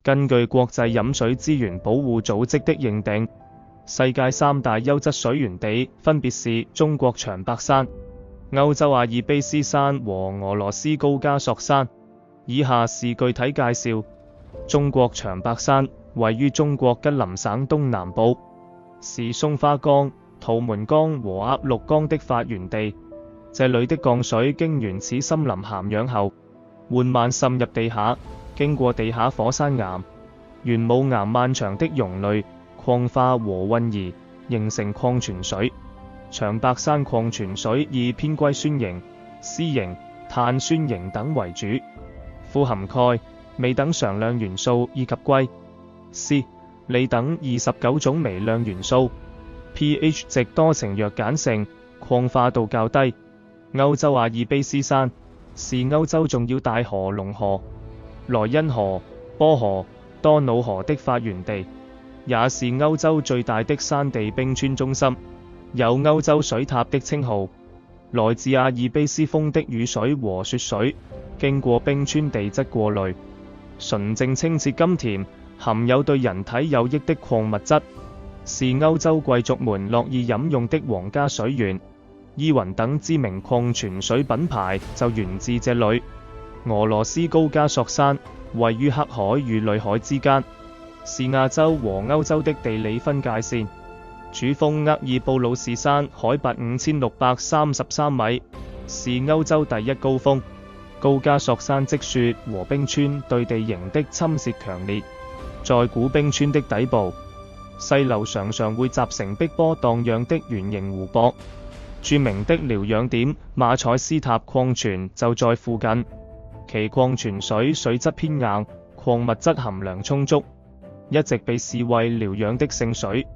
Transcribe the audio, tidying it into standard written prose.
根據國際飲水資源保護組織的認定，世界三大優質水源地分別是中國長白山、歐洲阿爾卑斯山和俄羅斯高加索山。以下是具體介紹。中國長白山位於中國吉林省東南部，是松花江、圖們江和鴨綠江的發源地。這裡的降水經原始森林涵養後，緩慢滲入地下，經過地下火山岩、玄武岩漫長的溶壘、礦化和混擬，形成礦泉水。長白山礦泉水以偏硅酸鹽、硒鹽、碳酸鹽等為主，富含鈣、鎂等常量元素以及硅、硒、鋰等29種微量元素。pH 值多呈弱鹼性，礦化度較低。歐洲阿爾卑斯山是歐洲重要大河龍河、萊茵河、波河、多瑙河的發源地，也是歐洲最大的山地冰川中心，有歐洲水塔的稱號。來自阿爾卑斯峰的雨水和雪水，經過冰川地質過濾，純淨清澈甘甜，含有對人體有益的礦物質，是歐洲貴族們樂意飲用的皇家水源。依雲等知名礦泉水品牌就源自這裡。俄羅斯高加索山位於黑海與裏海之間，是亞洲和歐洲的地理分界線。主峰厄爾布魯士山海拔5633米，是歐洲第一高峰。高加索山積雪和冰川對地形的侵蝕強烈，在古冰川的底部，細流常常會集成碧波蕩漾的圓形湖泊。著名的療養點馬采斯塔礦泉就在附近，其礦泉水水質偏硬，礦物質含量充足，一直被視為療養的聖水。